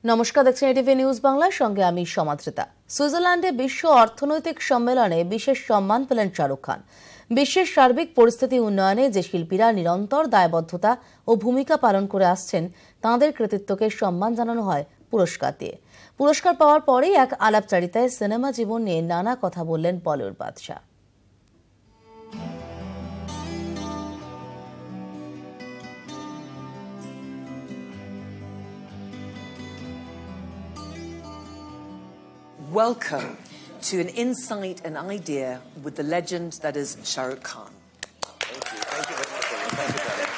নমস্কার, দেখছেন ETV news বাংলার সঙ্গে আমি সমাদৃতা। সুইজারল্যান্ডে বিশ্ব অর্থনৈতিক সম্মেলনে বিশেষ সম্মান পেলেন শাহরুখ খান। বিশ্বের সার্বিক পরিস্থিতি উন্নয়নে যে শিল্পীরা নিরন্তর দায়বদ্ধতা ও ভূমিকা পালন করে আসছেন তাঁদের কৃতিত্বকে সম্মান জানানো হয় পুরস্কার দিয়ে। পুরস্কার পাওয়ার পরেই এক আলাপচারিতায় সিনেমা জীবন নিয়ে নানা কথা বললেন বলিউড বাদশা। Welcome to an insight and idea with the legend that is Shah Rukh Khan. Thank you. Thank you very much. Thank you, darling.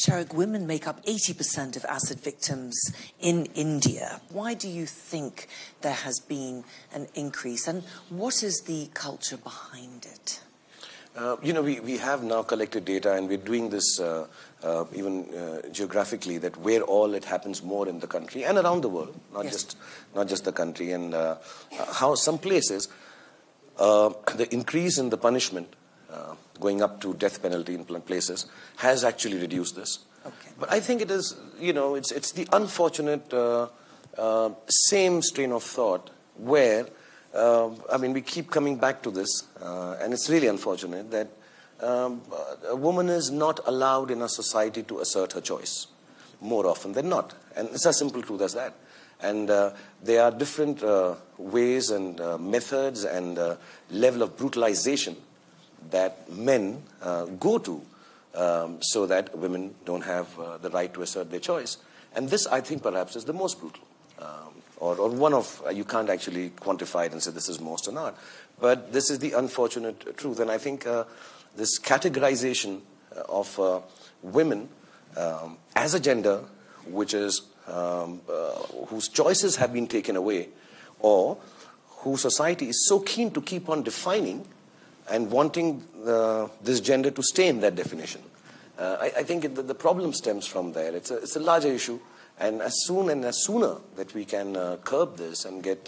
Shahrukh, women make up 80% of acid victims in India. Why do you think there has been an increase, and what is the culture behind it? We have now collected data, and we're doing this even geographically, that where all it happens more in the country and around the world, not just the country, and how some places the increase in the punishment going up to death penalty in places has actually reduced this. Okay. But I think it is, it's the unfortunate same strain of thought where we keep coming back to this, and it's really unfortunate that a woman is not allowed in a society to assert her choice more often than not. And it's as simple truth as that. And there are different ways and methods and level of brutalization that men go to so that women don't have the right to assert their choice. And this, I think, perhaps is the most brutal. Or one of, you can't actually quantify it and say this is most or not, but this is the unfortunate truth. And I think this categorization of women as a gender, which is whose choices have been taken away, or whose society is so keen to keep on defining and wanting this gender to stay in that definition. I think the problem stems from there. It's a larger issue. And as sooner that we can curb this and get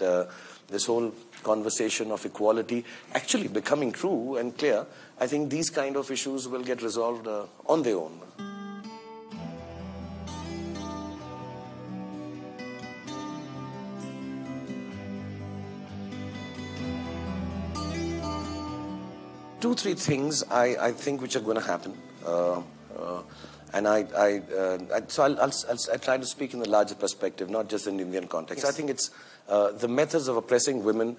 this whole conversation of equality actually becoming true and clear, I think these kind of issues will get resolved on their own. Two, three things I think which are going to happen. And so I'll try to speak in the larger perspective, not just in the Indian context. Yes. I think it's the methods of oppressing women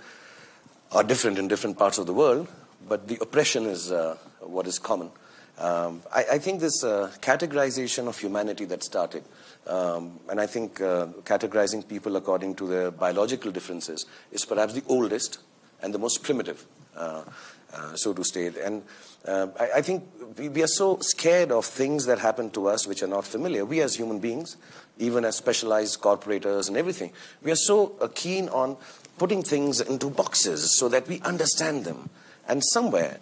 are different in different parts of the world, but the oppression is what is common. I think this categorization of humanity that started, and I think categorizing people according to their biological differences is perhaps the oldest and the most primitive. So to state. And I think we are so scared of things that happen to us which are not familiar. We as human beings, even as specialized corporators and everything, we are so keen on putting things into boxes so that we understand them. And somewhere,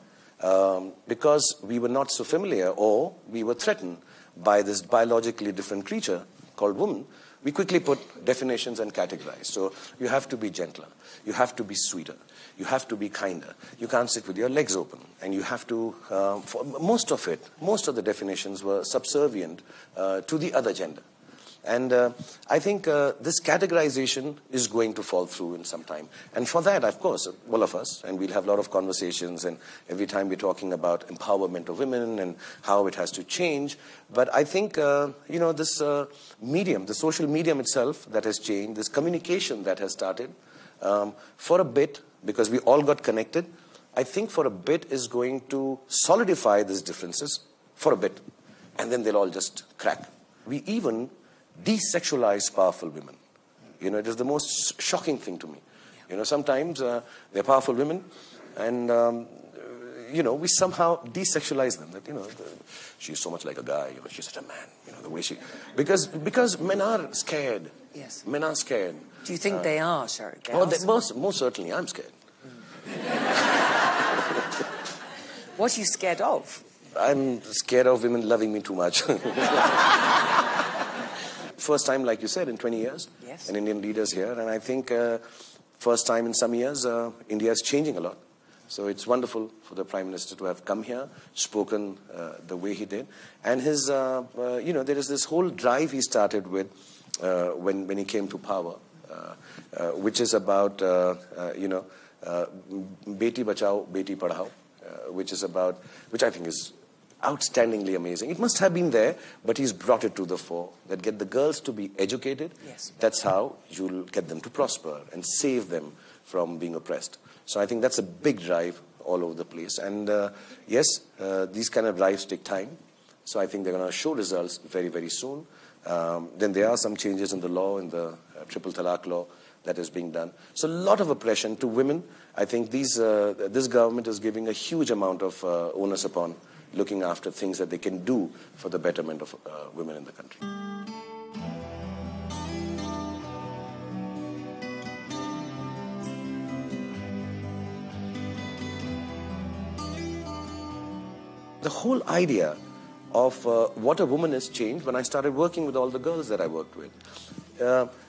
because we were not so familiar or we were threatened by this biologically different creature called woman, we quickly put definitions and categorize. So you have to be gentler. You have to be sweeter. You have to be kinder. You can't sit with your legs open. And you have to, for most of the definitions were subservient to the other gender. And I think this categorization is going to fall through in some time. And for that, of course, all of us, and we'll have a lot of conversations, and every time we're talking about empowerment of women and how it has to change. But I think, this medium, the social medium itself that has changed, this communication that has started, for a bit, because we all got connected, I think for a bit is going to solidify these differences for a bit. And then they'll all just crack. We even desexualize powerful women. It is the most shocking thing to me. Sometimes they're powerful women, and we somehow desexualize them. That she's so much like a guy. She's such a man. The way she, because men are scared. Yes. Men are scared. Do you think they are, Shahrukh? Most certainly, I'm scared. What are you scared of? I'm scared of women loving me too much. First time, like you said, in 20 years, yes, an Indian leader's here. And I think first time in some years, India is changing a lot. So it's wonderful for the Prime Minister to have come here, spoken the way he did. And his, there is this whole drive he started with when he came to power, which is about, Beti Bachao, Beti Padhao, which I think is outstandingly amazing. It must have been there, but he's brought it to the fore. That get the girls to be educated, yes. That's how you'll get them to prosper and save them from being oppressed. So I think that's a big drive all over the place. And yes, these kind of drives take time. So I think they're going to show results very, very soon. Then there are some changes in the law, in the triple talaq law that is being done. So a lot of oppression to women. I think this government is giving a huge amount of onus upon looking after things that they can do for the betterment of women in the country. The whole idea of what a woman has changed when I started working with all the girls that I worked with.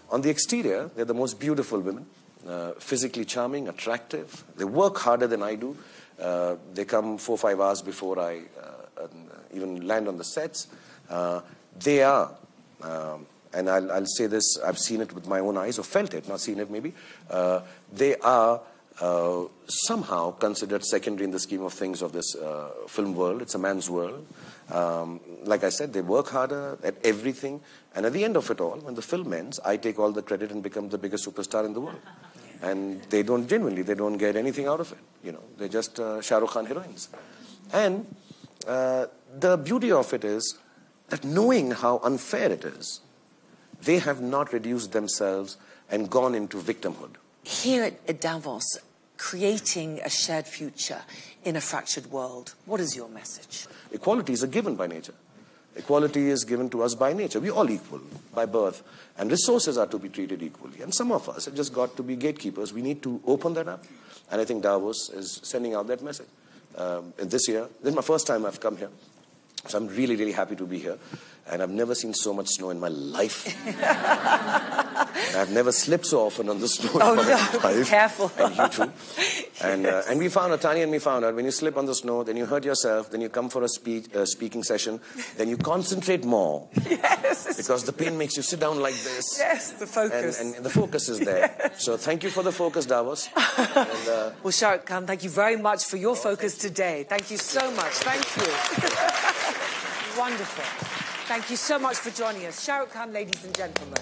On the exterior, they're the most beautiful women, physically charming, attractive. They work harder than I do. They come 4 or 5 hours before I even land on the sets. They are, and I'll say this, I've seen it with my own eyes, or felt it, not seen it maybe. They are somehow considered secondary in the scheme of things of this film world. It's a man's world. Like I said, they work harder at everything. And at the end of it all, when the film ends, I take all the credit and become the biggest superstar in the world. And they don't get anything out of it. They're just Shah Rukh Khan heroines. And the beauty of it is that knowing how unfair it is, they have not reduced themselves and gone into victimhood. Here at Davos, creating a shared future in a fractured world, what is your message? Equality is a given by nature. Equality is given to us by nature. We're all equal by birth. And resources are to be treated equally. And some of us have just got to be gatekeepers. We need to open that up. And I think Davos is sending out that message. This year, this is my first time I've come here. So I'm really, really happy to be here. And I've never seen so much snow in my life. I've never slipped so often on the snow in my life. Careful. And you too. And we found out, Tanya and me found out, when you slip on the snow, then you hurt yourself, then you come for a speaking session, then you concentrate more. Yes. Because the pain makes you sit down like this. Yes, the focus. And the focus is there. Yes. So thank you for the focus, Davos. Well, Shahrukh Khan, thank you very much for your focus today. Thank you so much. Thank you. Wonderful. Thank you so much for joining us. Shahrukh Khan, ladies and gentlemen.